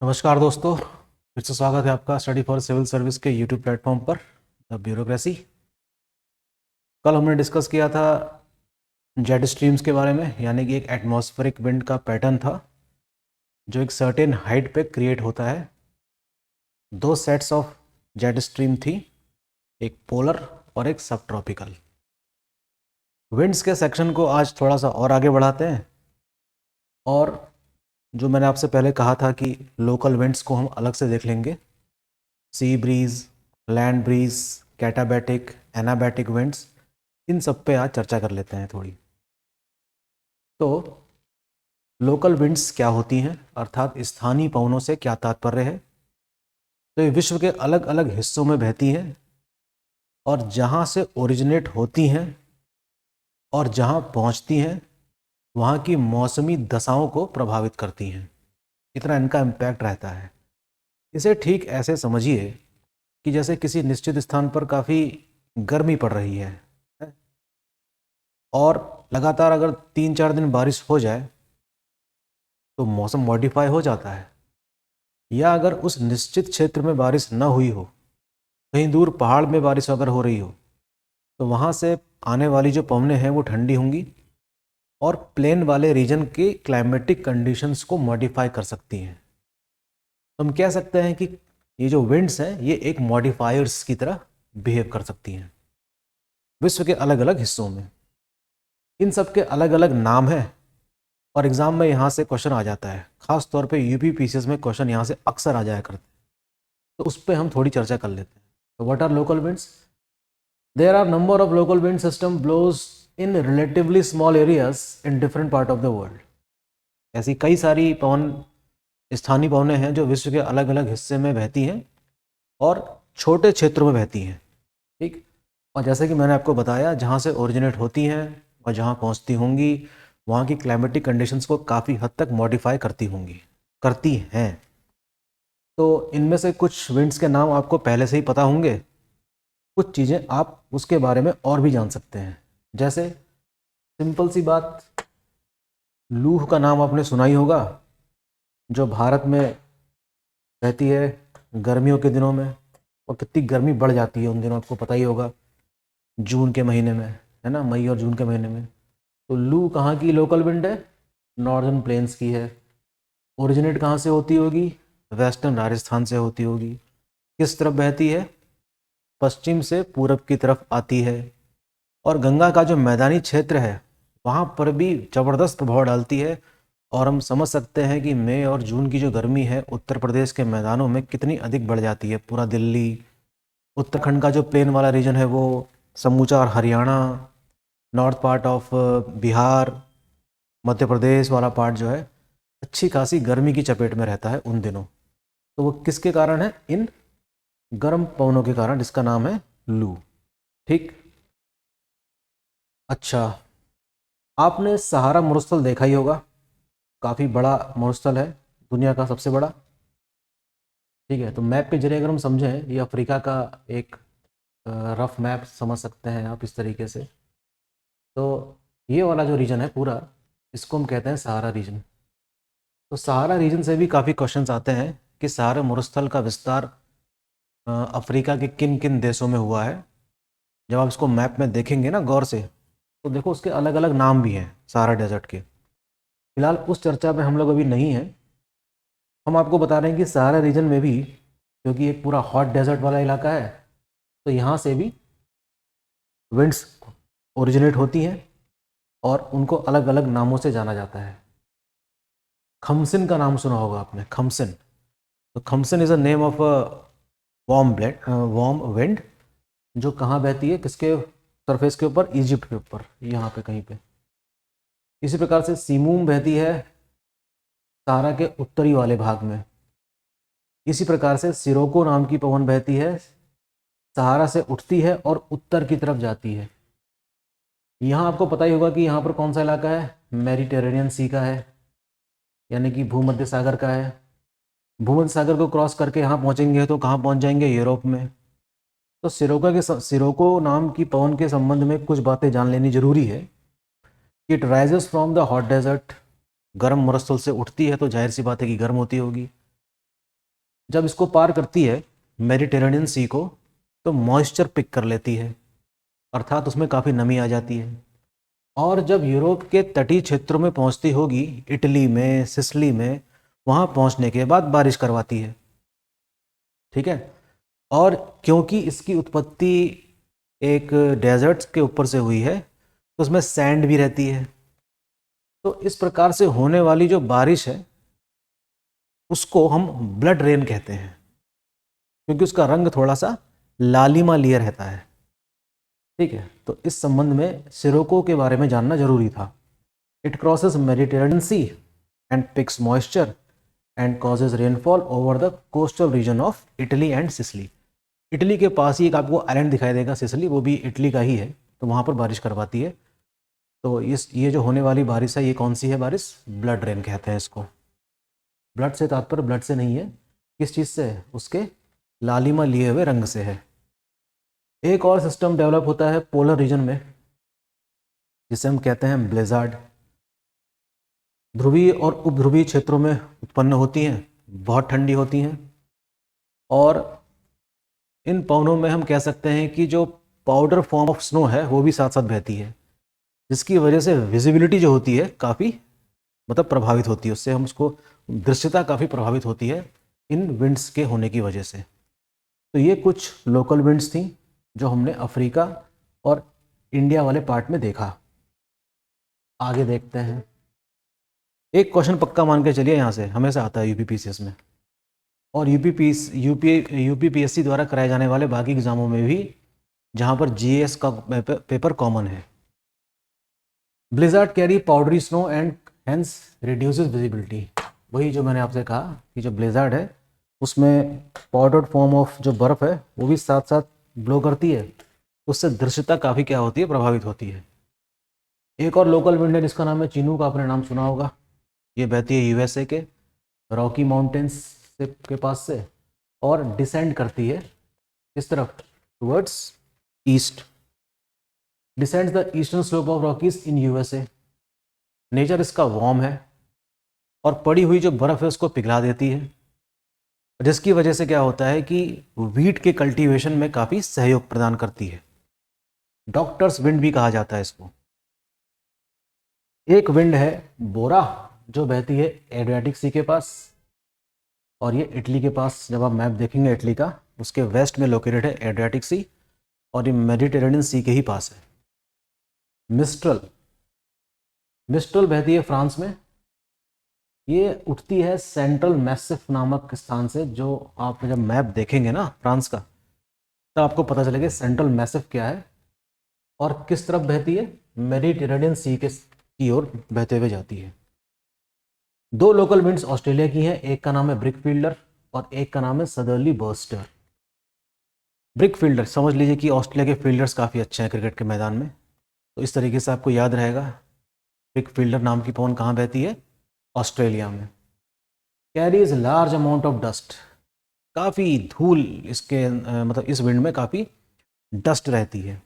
नमस्कार दोस्तों, फिर से स्वागत है आपका स्टडी फॉर सिविल सर्विस के यूट्यूब प्लेटफॉर्म पर द ब्यूरोक्रेसी। कल हमने डिस्कस किया था जेट स्ट्रीम्स के बारे में, यानी कि एक एटमॉस्फेरिक विंड का पैटर्न था जो एक सर्टेन हाइट पे क्रिएट होता है। दो सेट्स ऑफ जेट स्ट्रीम थी, एक पोलर और एक सब ट्रॉपिकल। विंड्स के सेक्शन को आज थोड़ा सा और आगे बढ़ाते हैं, और जो मैंने आपसे पहले कहा था कि लोकल विंड्स को हम अलग से देख लेंगे। Sea breeze, land breeze, katabatic, anabatic winds, इन सब पे आज चर्चा कर लेते हैं थोड़ी। तो लोकल विंड्स क्या होती हैं, अर्थात स्थानीय पवनों से क्या तात्पर्य है। तो ये विश्व के अलग अलग हिस्सों में बहती हैं और जहाँ से ओरिजिनेट होती हैं और जहाँ पहुँचती हैं वहाँ की मौसमी दशाओं को प्रभावित करती हैं। इतना इनका इम्पैक्ट रहता है। इसे ठीक ऐसे समझिए कि जैसे किसी निश्चित स्थान पर काफ़ी गर्मी पड़ रही है और लगातार अगर 3-4 दिन बारिश हो जाए तो मौसम मॉडिफाई हो जाता है। या अगर उस निश्चित क्षेत्र में बारिश न हुई हो, कहीं दूर पहाड़ में बारिश अगर हो रही हो, तो वहाँ से आने वाली जो पवनें हैं वो ठंडी होंगी और प्लेन वाले रीजन की क्लाइमेटिक कंडीशंस को मॉडिफाई कर सकती हैं। तो हम कह सकते हैं कि ये जो विंड्स हैं ये एक मॉडिफायर्स की तरह बिहेव कर सकती हैं विश्व के अलग अलग हिस्सों में। इन सब के अलग अलग नाम हैं और एग्जाम में यहाँ से क्वेश्चन आ जाता है, खास तौर पे यूपी पीसीएस में क्वेश्चन यहाँ से अक्सर आ जाया करते हैं। तो उस पर हम थोड़ी चर्चा कर लेते हैं। तो what are local winds? There are number of local wind system blows in relatively small areas in different part of the world. ऐसी कई सारी पवन स्थानीय पवनें हैं जो विश्व के अलग अलग हिस्से में बहती हैं और छोटे क्षेत्रों में बहती हैं। ठीक, और जैसे कि मैंने आपको बताया, जहाँ से ओरिजिनेट होती हैं और जहाँ पहुँचती होंगी वहाँ की क्लाइमेटिक कंडीशंस को काफ़ी हद तक मॉडिफाई करती हैं। तो इनमें से कुछ विंड्स के नाम आपको पहले से ही पता होंगे, कुछ चीज़ें आप उसके बारे में और भी जान सकते हैं। जैसे सिंपल सी बात, लूह का नाम आपने सुना ही होगा, जो भारत में रहती है गर्मियों के दिनों में, और कितनी गर्मी बढ़ जाती है उन दिनों आपको पता ही होगा, जून के महीने में, है ना, मई और जून के महीने में। तो लू कहाँ की लोकल विंड है? नॉर्दर्न प्लेन्स की है। ओरिजिनेट कहाँ से होती होगी? वेस्टर्न राजस्थान से होती होगी। किस तरफ बहती है? पश्चिम से पूरब की तरफ आती है। और गंगा का जो मैदानी क्षेत्र है वहाँ पर भी ज़बरदस्त प्रभाव डालती है। और हम समझ सकते हैं कि मई और जून की जो गर्मी है उत्तर प्रदेश के मैदानों में कितनी अधिक बढ़ जाती है। पूरा दिल्ली, उत्तराखंड का जो प्लेन वाला रीजन है वो, समूचा और Haryana, north part of Bihar, Madhya Pradesh वाला पार्ट जो है अच्छी खासी गर्मी की चपेट में रहता है उन दिनों। तो वो किसके कारण है? इन गर्म पवनों के कारण, जिसका नाम है लू। ठीक, अच्छा, आपने सहारा मरुस्थल देखा ही होगा, काफ़ी बड़ा मरुस्थल है, दुनिया का सबसे बड़ा। ठीक है, तो मैप के जरिए अगर हम समझें, ये अफ्रीका का एक रफ मैप समझ सकते हैं आप इस तरीके से। तो ये वाला जो रीजन है पूरा, इसको हम कहते हैं सहारा रीजन। तो सहारा रीजन से भी काफ़ी क्वेश्चंस आते हैं कि सहारा मरुस्थल का विस्तार अफ्रीका के किन किन देशों में हुआ है। जब आप इसको मैप में देखेंगे ना गौर से, तो देखो उसके अलग अलग नाम भी हैं सहारा डेजर्ट के। फिलहाल उस चर्चा में हम लोग अभी नहीं हैं। हम आपको बता रहे हैं कि सहारा रीजन में भी, क्योंकि एक पूरा हॉट डेजर्ट वाला इलाका है, तो यहाँ से भी विंड्स ओरिजिनेट होती हैं और उनको अलग अलग नामों से जाना जाता है। खमसिन का नाम सुना होगा आपने, खमसिन। तो खमसिन is a name of a warm wind, जो कहाँ बहती है, किसके सरफेस के ऊपर? इजिप्ट के ऊपर, यहाँ पे कहीं पे। इसी प्रकार से सीमूम बहती है सहारा के उत्तरी वाले भाग में। इसी प्रकार से सिरोको नाम की पवन बहती है, सहारा से उठती है और उत्तर की तरफ जाती है। यहाँ आपको पता ही होगा कि यहाँ पर कौन सा इलाका है? मेडिटेरेनियन सी का है, यानी कि भूमध्य सागर का है। भूमध्य सागर को क्रॉस करके यहाँ पहुँचेंगे तो कहाँ पहुँच जाएंगे? यूरोप में। तो सिरोको नाम की पवन के संबंध में कुछ बातें जान लेनी जरूरी है। It rises from the hot desert, गर्म मरुस्थल से उठती है तो जाहिर सी बात है कि गर्म होती होगी। जब इसको पार करती है मेडिटेरेनियन सी को तो मॉइस्चर पिक कर लेती है, अर्थात उसमें काफ़ी नमी आ जाती है। और जब यूरोप के तटीय क्षेत्रों में पहुंचती होगी, इटली में, सिसिली में, वहां पहुंचने के बाद बारिश करवाती है। ठीक है। और क्योंकि इसकी उत्पत्ति एक डेजर्ट्स के ऊपर से हुई है तो उसमें सैंड भी रहती है। तो इस प्रकार से होने वाली जो बारिश है उसको हम ब्लड रेन कहते हैं, क्योंकि उसका रंग थोड़ा सा लालिमा लिए रहता है। ठीक है, तो इस संबंध में सिरोको के बारे में जानना जरूरी था। It crosses Mediterranean sea and picks moisture and causes rainfall over the coastal region of Italy and Sicily. Italy के पास ही एक आपको आइलैंड दिखाई देगा सिसिली, वो भी इटली का ही है, तो वहाँ पर बारिश करवाती है। तो ये जो होने वाली बारिश है, ये कौन सी है बारिश? ब्लड रेन कहते हैं इसको। ब्लड से तात्पर्य ब्लड से नहीं है, किस चीज़ से है? उसके लालिमा लिए हुए रंग से है। एक और सिस्टम डेवलप होता है पोलर रीजन में, जिसे हम कहते हैं ब्लेजार्ड। ध्रुवीय और उपध्रुवीय क्षेत्रों में उत्पन्न होती हैं, बहुत ठंडी होती हैं, और इन पवनों में हम कह सकते हैं कि जो पाउडर फॉर्म ऑफ स्नो है वो भी साथ साथ बहती है, जिसकी वजह से विजिबिलिटी जो होती है काफ़ी मतलब प्रभावित होती है, उससे हम उसको दृश्यता काफ़ी प्रभावित होती है इन विंड्स के होने की वजह से। तो ये कुछ लोकल विंड्स थी जो हमने अफ्रीका और इंडिया वाले पार्ट में देखा। आगे देखते हैं। एक क्वेश्चन पक्का मान के चलिए, यहाँ से हमेशा आता है यूपीपीसीएस में, और यूपीपीएससी द्वारा कराए जाने वाले बाकी एग्जामों में भी, जहाँ पर जीएस का पेपर कॉमन है। Blizzard carry powdery snow and hence reduces visibility. वही जो मैंने आपसे कहा कि जो ब्लिज़ार्ड है उसमें पाउडर्ड फॉर्म ऑफ जो बर्फ़ है वो भी साथ साथ ब्लो करती है, उससे दृश्यता काफ़ी क्या होती है? प्रभावित होती है। एक और लोकल विंड है जिसका नाम है चिनूक, आपने नाम सुना होगा। ये बहती है यूएसए के रॉकी माउंटेन्स से के पास से, और डिसेंड करती है इस तरफ towards east, descends the eastern slope of Rockies in USA. Nature इसका वार्म है और पड़ी हुई जो बर्फ़ है उसको पिघला देती है, जिसकी वजह से क्या होता है कि वीट के कल्टीवेशन में काफ़ी सहयोग प्रदान करती है। डॉक्टर्स विंड भी कहा जाता है इसको। एक विंड है बोरा जो बहती है एड्रियाटिक सी के पास, और ये इटली के पास, जब आप मैप देखेंगे इटली का, उसके वेस्ट में लोकेटेड है एड्रियाटिक सी, और ये मेडिटेरेनियन सी के ही पास है। मिस्ट्रल, मिस्ट्रल बहती है फ्रांस में। ये उठती है सेंट्रल मैसिफ नामक स्थान से। जो आप जब मैप देखेंगे ना फ्रांस का, तब आपको पता चलेगा सेंट्रल मैसिफ क्या है और किस तरफ बहती है। मेडिटेरेनियन सी की ओर बहते हुए जाती है। दो लोकल विंड्स ऑस्ट्रेलिया की हैं, एक का नाम है ब्रिक फील्डर और एक का नाम है सदर्ली बर्स्टर। ब्रिक फील्डर समझ लीजिए कि ऑस्ट्रेलिया के फील्डर्स काफ़ी अच्छे हैं क्रिकेट के मैदान में, तो इस तरीके से आपको याद रहेगा। ब्रिक फील्डर नाम की पवन कहाँ बहती है? ऑस्ट्रेलिया में। Carries large amount of dust, काफ़ी धूल इसके मतलब इस विंड में काफ़ी डस्ट रहती है।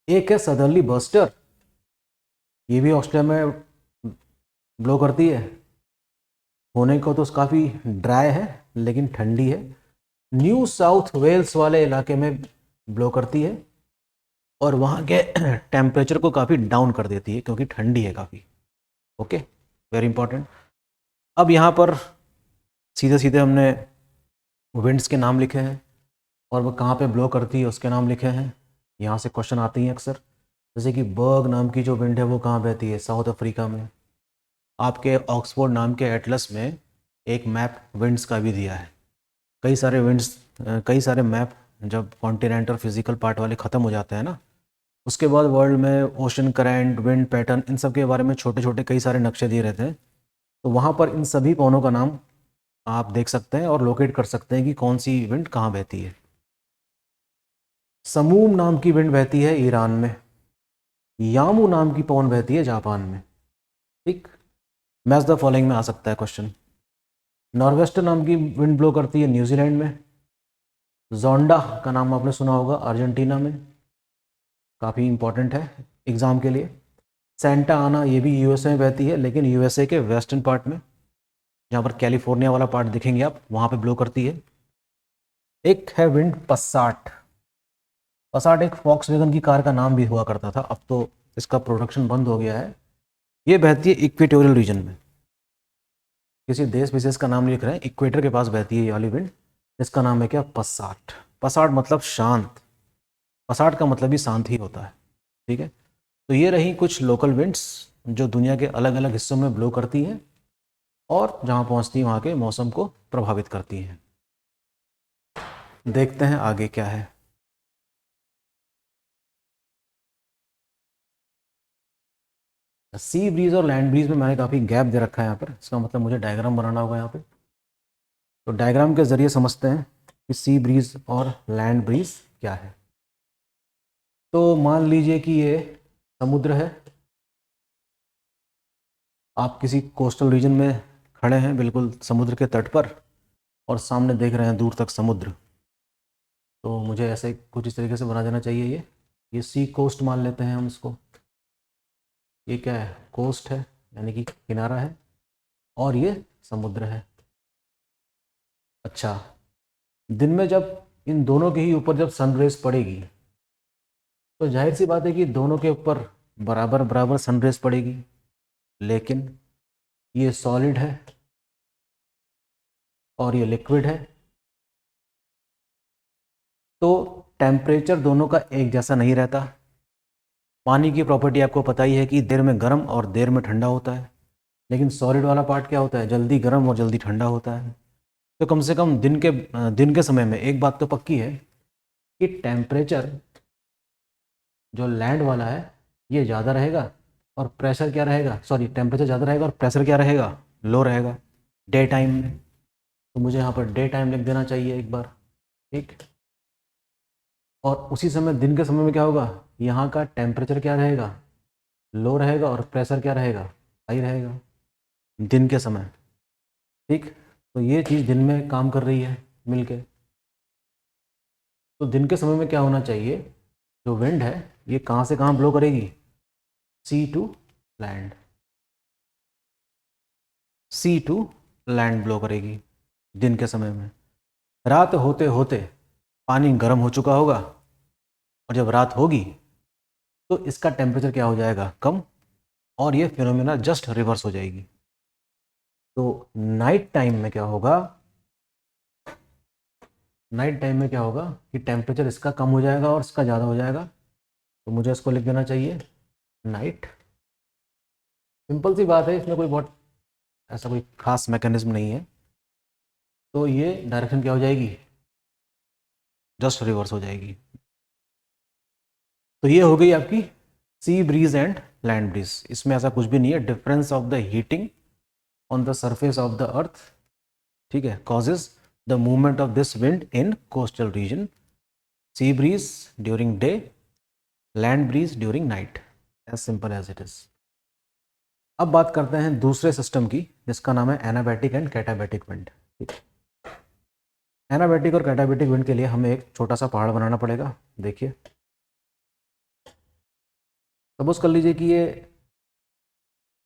एक है सदर्ली बर्स्टर, ये भी ऑस्ट्रेलिया में ब्लो करती है। होने को तो काफ़ी ड्राई है लेकिन ठंडी है। न्यू साउथ वेल्स वाले इलाके में ब्लो करती है और वहाँ के टेम्परेचर को काफ़ी डाउन कर देती है क्योंकि ठंडी है काफ़ी। Okay, very important. अब यहाँ पर सीधे सीधे हमने विंड्स के नाम लिखे हैं और वो कहाँ पे ब्लो करती है उसके नाम लिखे हैं। यहाँ से क्वेश्चन आते हैं अक्सर, जैसे कि बर्ग नाम की जो विंड है वो कहाँ बहती है? साउथ अफ्रीका में। आपके ऑक्सफोर्ड नाम के एटलस में एक मैप विंड्स का भी दिया है। कई सारे मैप जब कॉन्टिनेंटल फिजिकल पार्ट वाले ख़त्म हो जाते हैं ना, उसके बाद वर्ल्ड में ओशन करंट, विंड पैटर्न, इन सब के बारे में छोटे छोटे कई सारे नक्शे दिए रहते हैं। तो वहाँ पर इन सभी पवनों का नाम आप देख सकते हैं और लोकेट कर सकते हैं कि कौन सी विंड कहाँ बहती है। समूम नाम की विंड बहती है ईरान में। यामू नाम की पवन बहती है जापान में। ठीक, मैच द फॉलोइंग में आ सकता है क्वेश्चन। नॉर्वेस्टर नाम की विंड ब्लो करती है न्यूजीलैंड में। जोंडा का नाम आपने सुना होगा अर्जेंटीना में, काफ़ी इंपॉर्टेंट है एग्ज़ाम के लिए। सेंटा आना, ये भी यूएसए में बहती है लेकिन यूएसए के वेस्टर्न पार्ट में। जहाँ पर कैलिफोर्निया वाला पार्ट दिखेंगे आप, वहाँ पे ब्लो करती है। एक है विंड पसाट। पसाट एक वॉक्सवैगन की कार का नाम भी हुआ करता था, अब तो इसका प्रोडक्शन बंद हो गया है। ये बहती है इक्वेटोरियल रीजन में, किसी देश विशेष का नाम लिख रहे हैं, इक्वेटर के पास बहती है ये वाली विंड। इसका नाम है क्या? पसाट। पसाट मतलब शांत, पसाट का मतलब ही शांत ही होता है। ठीक है, तो ये रही कुछ लोकल विंड्स जो दुनिया के अलग अलग हिस्सों में ब्लो करती हैं और जहाँ पहुँचती हैं वहाँ के मौसम को प्रभावित करती हैं। देखते हैं आगे क्या है। सी ब्रीज और लैंड ब्रीज में मैंने काफ़ी गैप दे रखा है यहाँ पर, इसका मतलब मुझे डायग्राम बनाना होगा यहाँ पे। तो डायग्राम के ज़रिए समझते हैं कि सी ब्रीज और लैंड ब्रीज क्या है। तो मान लीजिए कि ये समुद्र है, आप किसी कोस्टल रीजन में खड़े हैं बिल्कुल समुद्र के तट पर, और सामने देख रहे हैं दूर तक समुद्र। तो मुझे ऐसे कुछ इस तरीके से बना देना चाहिए। ये सी कोस्ट मान लेते हैं हम इसको। ये क्या है? कोस्ट है, यानी कि किनारा है, और ये समुद्र है। अच्छा, दिन में जब इन दोनों के ही ऊपर जब सनरेज पड़ेगी, तो जाहिर सी बात है कि दोनों के ऊपर बराबर बराबर सनरेज पड़ेगी। लेकिन ये सॉलिड है और ये लिक्विड है, तो टेम्परेचर दोनों का एक जैसा नहीं रहता। पानी की प्रॉपर्टी आपको पता ही है कि देर में गर्म और देर में ठंडा होता है, लेकिन सॉलिड वाला पार्ट क्या होता है? जल्दी गर्म और जल्दी ठंडा होता है। तो कम से कम दिन के समय में एक बात तो पक्की है कि टेम्परेचर जो लैंड वाला है ये ज़्यादा रहेगा, और प्रेशर क्या रहेगा? सॉरी, टेम्परेचर ज़्यादा रहेगा और प्रेशर क्या रहेगा? लो रहेगा डे टाइम में। तो मुझे यहाँ पर डे टाइम लिख देना चाहिए एक बार। ठीक, और उसी समय दिन के समय में क्या होगा? यहाँ का टेम्परेचर क्या रहेगा? लो रहेगा, और प्रेशर क्या रहेगा? हाई रहेगा दिन के समय। ठीक, तो ये चीज़ दिन में काम कर रही है मिलके। तो दिन के समय में क्या होना चाहिए? जो विंड है ये कहाँ से कहाँ ब्लो करेगी? Sea to land, sea to land blow करेगी दिन के समय में। रात होते होते पानी गर्म हो चुका होगा, और जब रात होगी तो इसका टेम्परेचर क्या हो जाएगा? कम, और ये फिनोमेना जस्ट रिवर्स हो जाएगी। तो नाइट टाइम में क्या होगा? नाइट टाइम में क्या होगा कि टेम्परेचर इसका कम हो जाएगा और इसका ज़्यादा हो जाएगा। तो मुझे इसको लिख देना चाहिए नाइट। सिंपल सी बात है, इसमें कोई बहुत ऐसा कोई खास मैकेनिज्म नहीं है। तो ये डायरेक्शन क्या हो जाएगी? जस्ट रिवर्स हो जाएगी। तो ये हो गई आपकी sea breeze and land breeze. इसमें ऐसा कुछ भी नहीं है, difference of the heating on the surface of the earth, ठीक है, causes the movement of this wind in coastal region. Sea breeze during day, land breeze during night, as simple as it is. अब बात करते हैं दूसरे system की, जिसका नाम है एनाबैटिक एंड कैटाबैटिक विंड। एनाबैटिक और कैटाबैटिक विंड के लिए हमें एक छोटा सा पहाड़ बनाना पड़ेगा। देखिए, सपोज कर लीजिए कि ये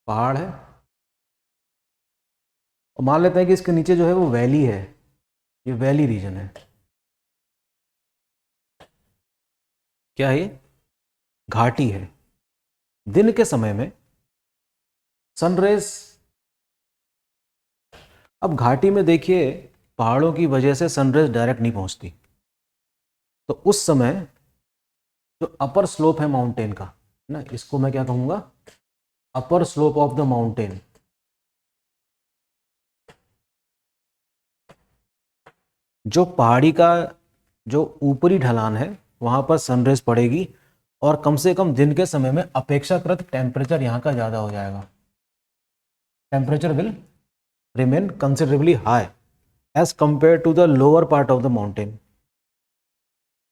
पहाड़ है, और मान लेते हैं कि इसके नीचे जो है वो वैली है, ये वैली रीजन है। क्या है ये? घाटी है। दिन के समय में सनरेज, अब घाटी में देखिए पहाड़ों की वजह से सनरेज डायरेक्ट नहीं पहुंचती, तो उस समय जो अपर स्लोप है माउंटेन का ना, इसको मैं क्या कहूंगा? अपर स्लोप ऑफ द माउंटेन। जो पहाड़ी का जो ऊपरी ढलान है वहां पर सनरेज पड़ेगी, और कम से कम दिन के समय में अपेक्षाकृत टेम्परेचर यहाँ का ज़्यादा हो जाएगा। Temperature will remain considerably high as compare to the lower part of the mountain.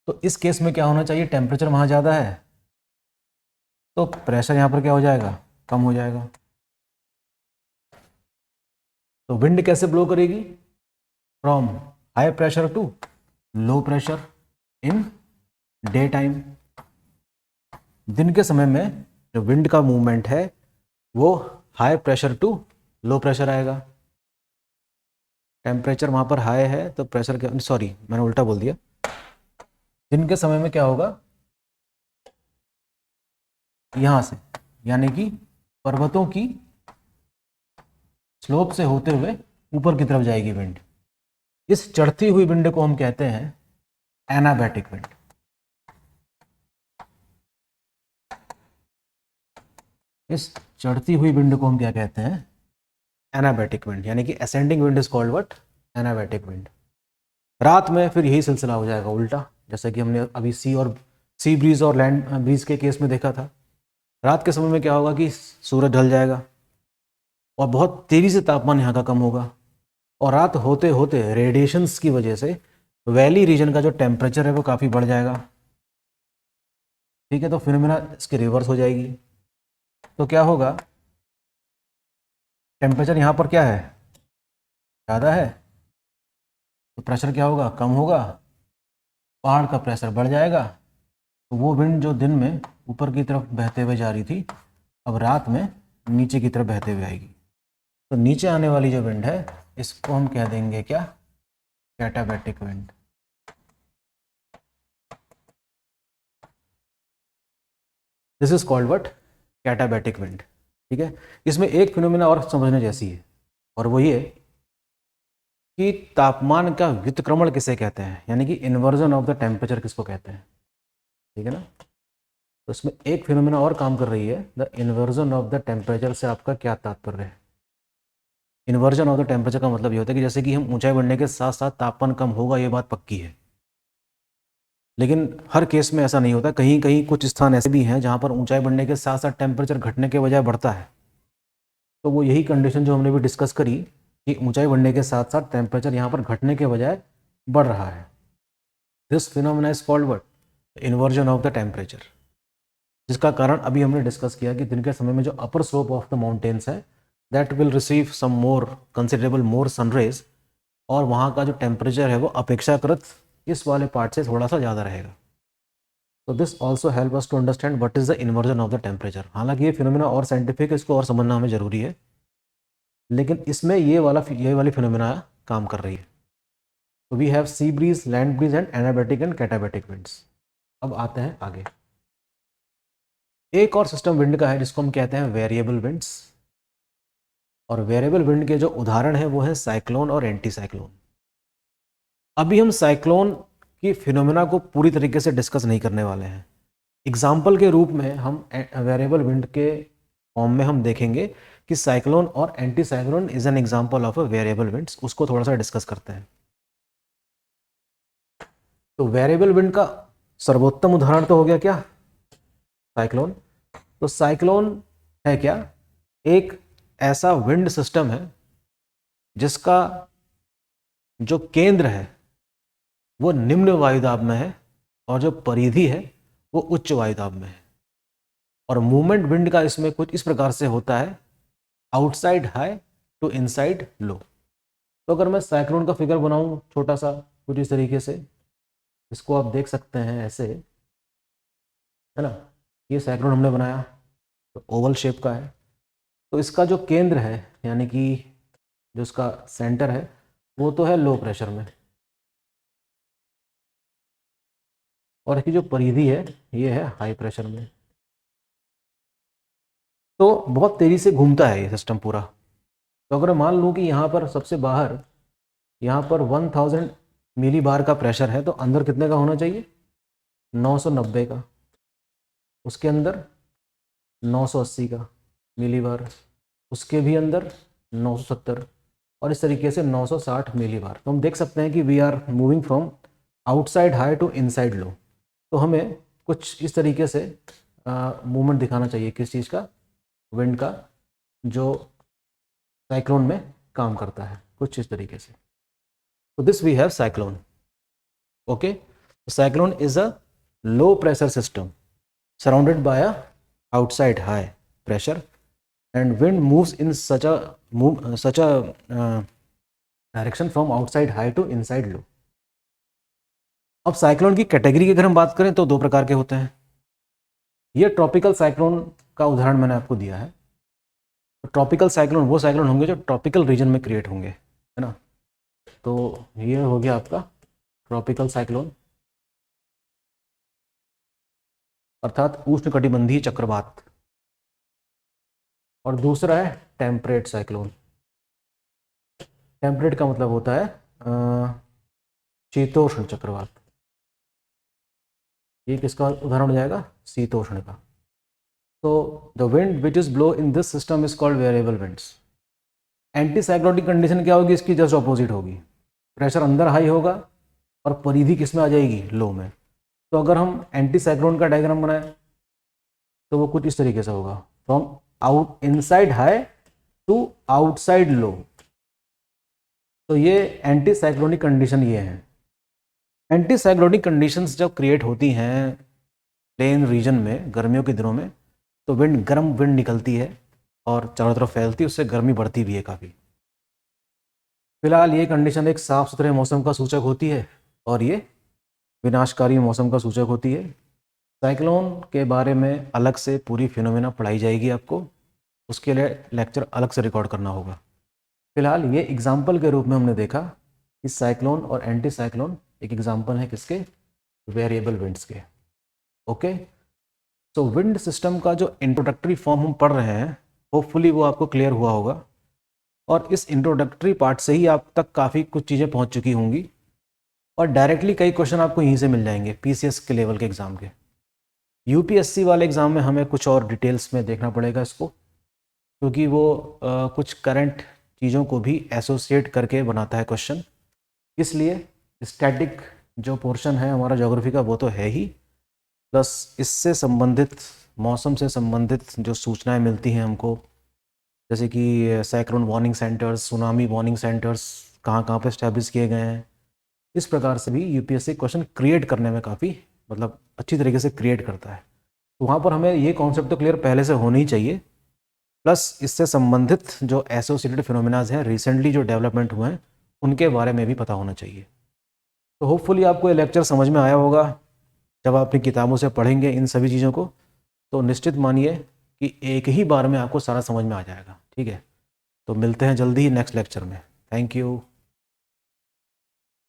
तो इस केस में क्या होना चाहिए? टेम्परेचर वहाँ ज़्यादा है तो प्रेशर यहाँ पर क्या हो जाएगा? कम हो जाएगा। तो विंड कैसे ब्लो करेगी? From high pressure to low pressure in day time. दिन के समय में जो विंड का मूवमेंट है वो high pressure to low pressure आएगा। टेम्परेचर वहाँ पर हाई है तो प्रेशर के, सॉरी मैंने उल्टा बोल दिया, दिन के समय में क्या होगा, यहाँ से यानी कि पर्वतों की स्लोप से होते हुए ऊपर की तरफ जाएगी विंड। इस चढ़ती हुई विंड को हम कहते हैं एनाबैटिक विंड। इस चढ़ती हुई विंड को हम क्या कहते हैं, एनाबैटिक विंड, यानी कि ascending wind is called what, anabatic wind. रात में फिर यही सिलसिला हो जाएगा उल्टा, जैसे कि हमने अभी सी ब्रीज और लैंड ब्रीज के केस में देखा था। रात के समय में क्या होगा कि सूरज ढल जाएगा और बहुत तेज़ी से तापमान यहाँ का कम होगा, और रात होते होते रेडिएशंस की वजह से वैली रीजन का जो टेम्परेचर है वो काफ़ी बढ़ जाएगा। ठीक है, तो फिनोमेना इसकी रिवर्स हो जाएगी। तो क्या होगा, टेम्परेचर यहाँ पर क्या है, ज़्यादा है, तो प्रेशर क्या होगा, कम होगा, पहाड़ का प्रेशर बढ़ जाएगा। तो वो विंड जो दिन में ऊपर की तरफ बहते हुए जा रही थी, अब रात में नीचे की तरफ बहते हुए आएगी। तो नीचे आने वाली जो विंड है इसको हम कह देंगे क्या, katabatic wind. This is called what, katabatic wind. ठीक है, इसमें एक फिनोमेना और समझने जैसी है, और वो ये कि तापमान का व्युत्क्रमण किसे कहते हैं, यानी कि इन्वर्जन ऑफ द टेम्परेचर किसको कहते हैं। ठीक है ना, तो इसमें एक फिनोमेना और काम कर रही है, the inversion of the temperature से आपका क्या तात्पर्य है। इन्वर्जन ऑफ द टेम्परेचर का मतलब ये होता है कि जैसे कि हम ऊंचाई बढ़ने के साथ साथ तापमान कम होगा, ये बात पक्की है, लेकिन हर केस में ऐसा नहीं होता। कहीं कहीं कुछ स्थान ऐसे भी हैं जहाँ पर ऊंचाई बढ़ने के साथ साथ टेम्परेचर घटने के बजाय बढ़ता है। तो वो यही कंडीशन जो हमने भी डिस्कस करी कि ऊंचाई बढ़ने के साथ साथ टेम्परेचर यहाँ पर घटने के बजाय बढ़ रहा है। This phenomena is called what, inversion of the temperature, जिसका कारण अभी हमने डिस्कस किया कि दिन के समय में जो upper slope of the mountains है that will receive some more considerable more sunrays, और वहाँ का जो टेम्परेचर है वो अपेक्षाकृत इस वाले पार्ट से थोड़ा सा ज़्यादा रहेगा। तो this also help us to understand what is the inversion of the temperature. हालांकि ये फिनोमेना और साइंटिफिक है, इसको और समझना हमें जरूरी है, लेकिन इसमें ये वाली फिनोमेना काम कर रही है। तो we have sea breeze, land breeze and anabatic and katabatic winds. अब आते हैं आगे, एक और सिस्टम विंड का है जिसको हम कहते हैं वेरिएबल विंड्स, और वेरिएबल विंड के जो उदाहरण हैं वो हैं साइक्लोन और एंटी साइक्लोन। अभी हम साइक्लोन की फिनोमेना को पूरी तरीके से डिस्कस नहीं करने वाले हैं। एग्जाम्पल के रूप में हम वेरिएबल विंड के फॉर्म में हम देखेंगे कि साइक्लोन और anti cyclone is an example of a variable winds, उसको थोड़ा सा डिस्कस करते हैं। तो वेरिएबल विंड का सर्वोत्तम उदाहरण तो हो गया क्या, साइक्लोन। तो साइक्लोन है क्या, एक ऐसा विंड सिस्टम है जिसका जो केंद्र है वो निम्न वायुदाब में है और जो परिधि है वो उच्च वायुदाब में है, और मूवमेंट विंड का इसमें कुछ इस प्रकार से होता है, outside high to inside low. तो अगर मैं साइक्लोन का फिगर बनाऊं छोटा सा कुछ इस तरीके से, इसको आप देख सकते हैं ऐसे, है ना, ये साइक्लोन हमने बनाया तो ओवल शेप का है। तो इसका जो केंद्र है यानी कि जो इसका सेंटर है वो तो है लो प्रेशर में, और इसकी जो परिधि है ये है हाई प्रेशर में। तो बहुत तेज़ी से घूमता है ये सिस्टम पूरा। तो अगर मान लूँ कि यहाँ पर सबसे बाहर यहाँ पर 1000 मिली बार का प्रेशर है, तो अंदर कितने का होना चाहिए, 990 का, उसके अंदर 980 का मिली बार, उसके भी अंदर 970, और इस तरीके से 960 मिली बार। तो हम देख सकते हैं कि we are moving from outside high to inside low. तो हमें कुछ इस तरीके से मूवमेंट दिखाना चाहिए किस चीज़ का, विंड का, जो साइक्लोन में काम करता है कुछ इस तरीके से। तो this we have cyclone. Okay, cyclone is a low pressure system surrounded by a outside high pressure and wind moves in such a direction from outside high to inside low. अब साइक्लोन की category की अगर हम बात करें तो दो प्रकार के होते हैं। ये ट्रॉपिकल साइक्लोन का उदाहरण मैंने आपको दिया है। तो ट्रॉपिकल साइक्लोन वो साइक्लोन होंगे जो ट्रॉपिकल रीजन में क्रिएट होंगे, है ना। तो ये हो गया आपका ट्रॉपिकल साइक्लोन अर्थात उष्णकटिबंधीय चक्रवात, और दूसरा है टेम्परेट साइक्लोन। टेम्परेट का मतलब होता है शीतोष्ण चक्रवात। ये किसका उदाहरण हो जाएगा? शीतोष्ण का। तो the wind which is blow in this system is called variable winds. Anti cyclonic condition क्या होगी? इसकी जस्ट ऑपोजिट होगी। प्रेशर अंदर हाई होगा और परिधि किस में आ जाएगी? लो में। तो अगर हम एंटी साइक्लोन का डायग्राम बनाएं तो वो कुछ इस तरीके से होगा, from out inside high to outside low. तो ये एंटी साइक्लोनिक कंडीशन ये है। एंटी साइक्लोनिक कंडीशंस जब क्रिएट होती हैं प्लेन रीजन में गर्मियों के दिनों में, तो गर्म विंड निकलती है और चारों तरफ फैलती है, उससे गर्मी बढ़ती भी है काफ़ी। फिलहाल ये कंडीशन एक साफ सुथरे मौसम का सूचक होती है और ये विनाशकारी मौसम का सूचक होती है। साइक्लोन के बारे में अलग से पूरी फिनोमेना पढ़ाई जाएगी आपको, उसके लिए लेक्चर अलग से रिकॉर्ड करना होगा। फिलहाल ये एग्जाम्पल के रूप में हमने देखा कि साइक्लोन और एंटी साइक्लोन एक एग्जाम्पल है किसके? वेरिएबल विंड्स के। ओके, सो विंड सिस्टम का जो इंट्रोडक्टरी फॉर्म हम पढ़ रहे हैं, होपफुली वो आपको क्लियर हुआ होगा, और इस इंट्रोडक्टरी पार्ट से ही आप तक काफ़ी कुछ चीज़ें पहुंच चुकी होंगी, और डायरेक्टली कई क्वेश्चन आपको यहीं से मिल जाएंगे पीसीएस के लेवल के एग्ज़ाम के। यूपीएससी वाले एग्ज़ाम में हमें कुछ और डिटेल्स में देखना पड़ेगा इसको, क्योंकि वो कुछ करंट चीज़ों को भी एसोसिएट करके बनाता है क्वेश्चन। इसलिए स्टैटिक जो पोर्शन है हमारा ज्योग्राफी का वो तो है ही, प्लस इससे संबंधित मौसम से संबंधित जो सूचनाएं मिलती हैं हमको, जैसे कि cyclone warning centres, tsunami warning centres कहाँ कहाँ पे इस्टेब्लिश किए गए हैं, इस प्रकार से भी यूपीएससी क्वेश्चन क्रिएट करने में काफ़ी अच्छी तरीके से क्रिएट करता है। तो वहाँ पर हमें ये कॉन्सेप्ट तो क्लियर पहले से होना ही चाहिए, प्लस इससे संबंधित जो एसोसिएटेड फिनोमिनाज हैं रिसेंटली जो डेवलपमेंट हुए हैं उनके बारे में भी पता होना चाहिए। तो होपफुली आपको ये लेक्चर समझ में आया होगा। जब आप अपनी किताबों से पढ़ेंगे इन सभी चीज़ों को तो निश्चित मानिए कि एक ही बार में आपको सारा समझ में आ जाएगा। ठीक है, तो मिलते हैं जल्दी ही नेक्स्ट लेक्चर में। Thank you.